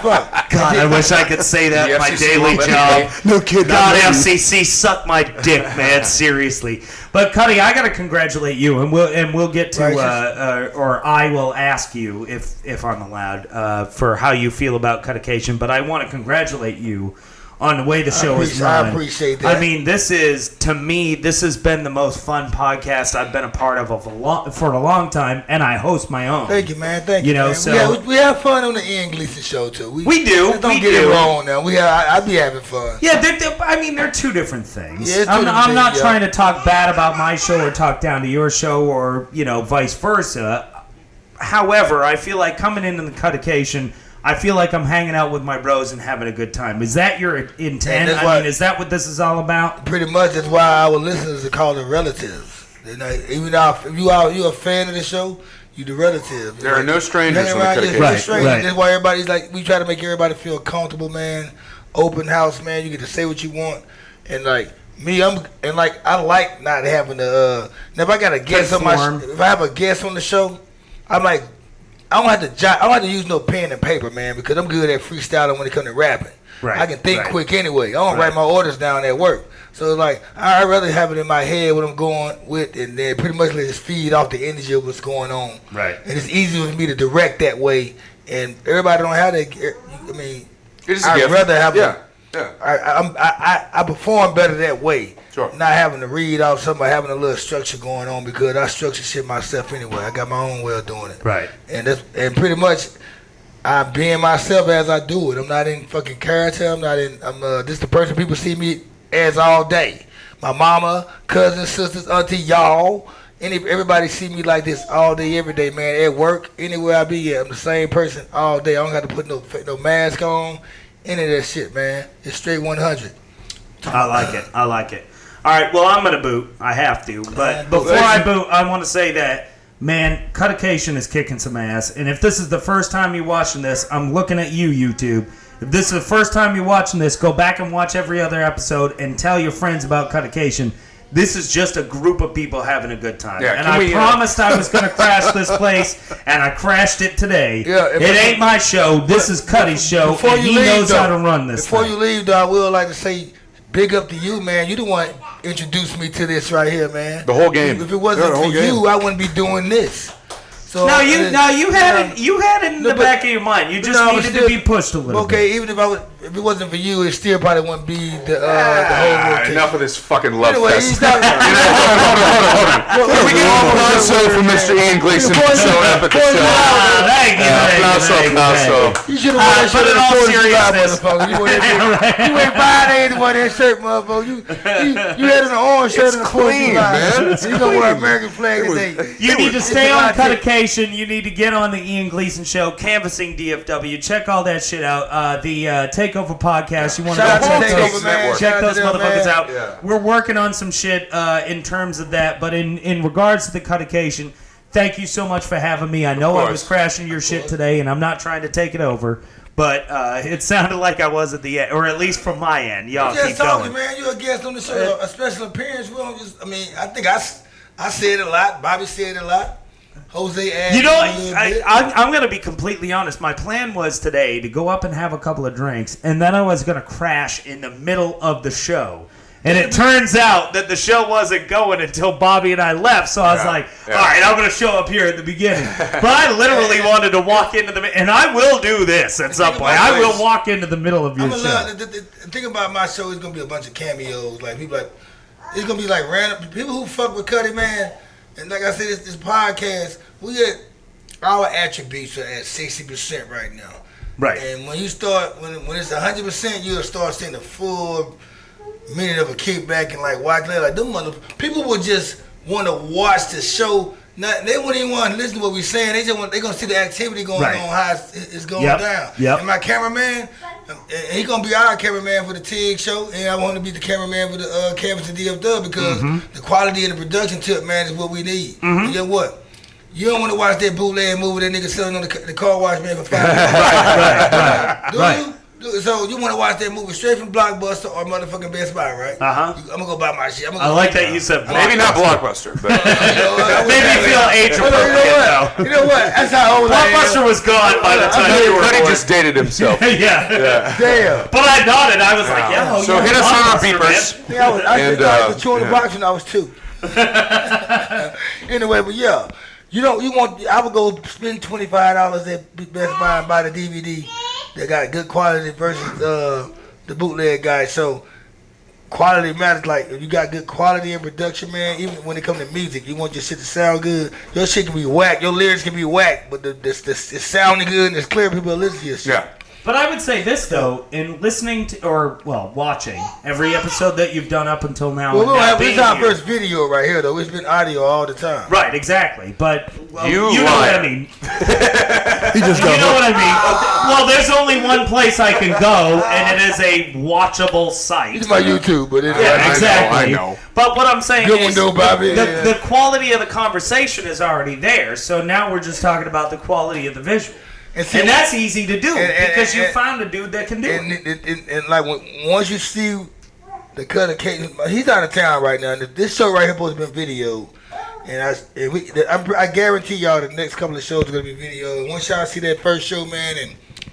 fuck. God, I wish I could say that The in my FCC daily won't let me job. No kid. God, FCC, suck my dick, man. Seriously. But Cuddy, I gotta congratulate you, and we'll get to, or I will ask you if I'm allowed, for how you feel about Cuttacation. But I want to congratulate you on the way the show is run. I appreciate that. I mean, this has been the most fun podcast I've been a part of for a long time, and I host my own. Thank you, man. Thank you. You know, man. so we have fun on the Ian Gleason Show too. We do. Don't we get do. it wrong now. I be having fun. Yeah, they're two different things. Yeah, it's two I'm different not things, trying to talk bad about my show or talk down to your show or, vice versa. However, I feel like coming into the Cuttacation, I feel like I'm hanging out with my bros and having a good time. Is that your intent? Is that what this is all about? Pretty much. That's why our listeners are called the relatives. Even though if you're a fan of the show, you the relative. There are no strangers on the Cuttacation. Right. That's why everybody's like, we try to make everybody feel comfortable, man. Open house, man. You get to say what you want, and like I like not having to. Now if I got a guest on if I have a guest on the show, I'm like, I don't have to use no pen and paper, man, because I'm good at freestyling when it comes to rapping. Right. I can think quick anyway. I don't write my orders down at work. So it's like, I'd rather have it in my head what I'm going with, and then pretty much let it feed off the energy of what's going on. Right. And it's easier for me to direct that way. And everybody don't have that. I mean, I'd rather have I perform better that way. Sure. Not having to read off something, having a little structure going on, because I structure shit myself anyway. I got my own way of doing it. Right. And pretty much I'm being myself as I do it. I'm not in fucking character. I'm this the person people see me as all day. My mama, cousins, sisters, auntie, y'all. Everybody see me like this all day, every day, man. At work, anywhere I be at, I'm the same person all day. I don't have to put no mask on, any of that shit, man. It's straight 100. I like it. All right, well, I'm going to boot. I have to. But before I boot, I want to say that, man, Cuttacation is kicking some ass. And if this is the first time you're watching this, I'm looking at you, YouTube. If this is the first time you're watching this, go back and watch every other episode and tell your friends about Cuttacation. This is just a group of people having a good time. Yeah, and I promised I was going to crash this place, and I crashed it today. Yeah, it ain't my show. This is Cuddy's show, and he knows how to run this Before you leave, though, I would like to say big up to you, man. You the one introduced me to this right here, man. The whole game. If it wasn't for you, I wouldn't be doing this. So you had it in the back of your mind. You just needed to be pushed a little bit. Okay, even if it wasn't for you, it still probably wouldn't be the whole rotation. Enough of this fucking love fest. Hold on. Can we get one more from Mr. Ian Gleason showing up at the show? Thank you. You should have worn that shirt in all seriousness. You ain't buying anyone that shirt, motherfucker. You had an orange shirt in the clean, man. You gonna wear American flag today. You need to stay on Cuttacation. You need to get on the Ian Gleason Show, Canvassing DFW. Check all that shit out. The Takeover podcast. You want to check those motherfuckers out. Yeah. We're working on some shit in terms of that. But in regards to the Cuttacation, thank you so much for having me. I know I was crashing your shit today, and I'm not trying to take it over. But it sounded like I was at the end, or at least from my end. Y'all keep going. Man, you're a guest on the show, a special appearance. We don't just. I mean, I think I said it a lot. Bobby said it a lot. Jose asked. You know, I'm going to be completely honest. My plan was today to go up and have a couple of drinks, and then I was going to crash in the middle of the show. And it turns out that the show wasn't going until Bobby and I left. So I was like, all right, I'm going to show up here at the beginning. But I literally wanted to walk into and I will do this at some point. I will walk into the middle of your show. The thing about my show is going to be a bunch of cameos. Like, people it's going to be like random people who fuck with Cuddy, man. And like I said, this podcast, our attributes are at 60% right now. Right. And when you start, when it's 100%, you'll start seeing the full meaning of a kickback and like watch like them people will just want to watch the show. They wouldn't even want to listen to what we're saying. They gonna see the activity going on, how it's going down. Yep. And my cameraman, he gonna be our cameraman for the TIG show, and I want to be the cameraman for the Canvassing DFW because the quality of the production tip, man, is what we need. And guess what? You don't want to watch that bootleg movie that nigga selling on the car wash man for $5. Right. So you want to watch that movie straight from Blockbuster or motherfucking Best Buy, right? I'm gonna go buy my shit. I like that you said Blockbuster. Maybe not Blockbuster, but that made me feel age appropriate. You know what? That's how old Blockbuster was gone by the time you were born. He just dated himself. Yeah. Damn. But I nodded. I was like, yeah. So hit us on our beepers. I was chewing the box when I was 2. Anyway, but yeah. I would go spend $25 at Best Buy and buy the DVD that got good quality versus the bootleg guy. So quality matters. Like if you got good quality in production, man, even when it comes to music, you want your shit to sound good. Your shit can be whack, your lyrics can be whack, but it's sounding good and it's clear. People will listen to your shit. Yeah. But I would say this though, in listening to watching every episode that you've done up until now. Well, this is our first video right here though. It's been audio all the time. Right, exactly. But you know what I mean. You know what I mean. Well, there's only one place I can go, and it is a watchable site. It's my YouTube, but exactly. I know. But what I'm saying is, Bobby. The quality of the conversation is already there. So now we're just talking about the quality of the visual. And that's easy to do because you found a dude that can do it. And like once you see the Cuttacation. He's out of town right now. This show right here supposed to be videoed. And I guarantee y'all the next couple of shows are going to be videoed. And once y'all see that first show, man, and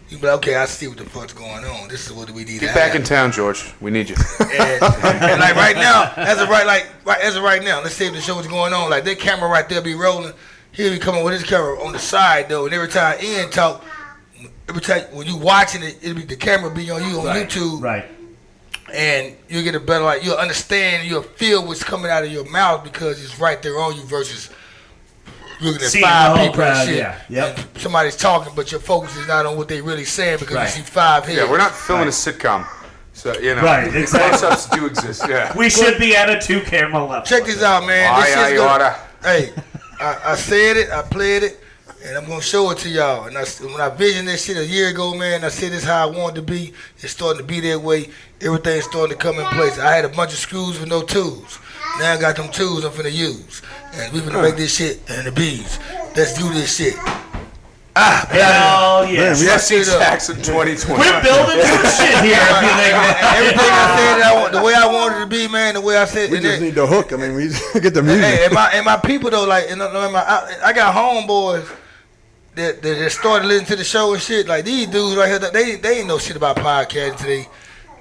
you be like, okay, I see what the fuck's going on. This is what we need. Get back in town, George. We need you. And like right now, as of right now, let's say if the show was going on, like that camera right there be rolling. He'll be coming with his camera on the side though, and every time Ian talk, every time when you watching it, the camera be on you on YouTube. Right. And you get a better, like, you'll understand, you'll feel what's coming out of your mouth because it's right there on you versus looking at Seeing five the whole people and crowd, shit. yeah. Yep. And somebody's talking, but your focus is not on what they really saying because you see five heads. Yeah, we're not filming a sitcom. So, you know. Right, exactly. Close-ups do exist, yeah. We should be at a 2-camera level. Check this out, man. This shit's order. Hey, I said it, I played it, and I'm going to show it to y'all. And when I visioned this shit a year ago, man, I said this is how I wanted to be. It's starting to be that way. Everything's starting to come in place. I had a bunch of screws with no tools. Now I got them tools I'm finna use. And we finna make this shit and the bees. Let's do this shit. Hell yeah. Jesse Jackson 2020. We're building some shit here. Everything I said, the way I wanted it to be, man, the way I said it. We just need the hook. I mean, we get the music. Hey, and my people, though, like, I got homeboys that started listening to the show and shit. Like, these dudes right here, they ain't know shit about podcasting today.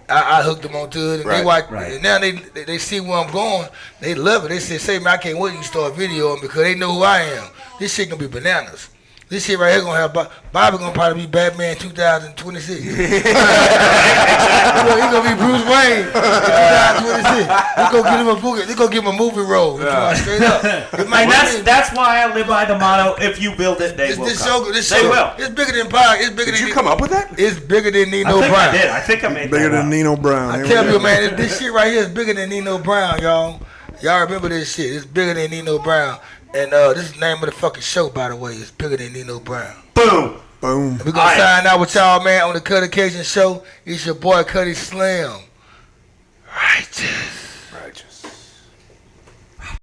I hooked them onto it, and they watch. And now they see where I'm going. They love it. They say, man, I can't wait to start videoing because they know who I am. This shit gonna be bananas. This shit right here gonna have Bobby gonna probably be Batman 2026. He gonna be Bruce Wayne in 2026. They gonna give him a movie role. Straight up. And that's why I live by the motto: if you build it, they will come. They will. It's bigger than Pie. It's bigger Did than. you come up with that? It's bigger than Nino I think Brown. I did. I think I made Bigger that than up. Nino Brown. I tell you, man, this shit right here is bigger than Nino Brown, y'all. Y'all remember this shit? It's bigger than Nino Brown. And this is the name of the fucking show, by the way. It's bigger than Nino Brown. Boom. Boom. We're gonna sign out with y'all, man, on the Cuttacation Show. It's your boy Cuddy Slim. Righteous.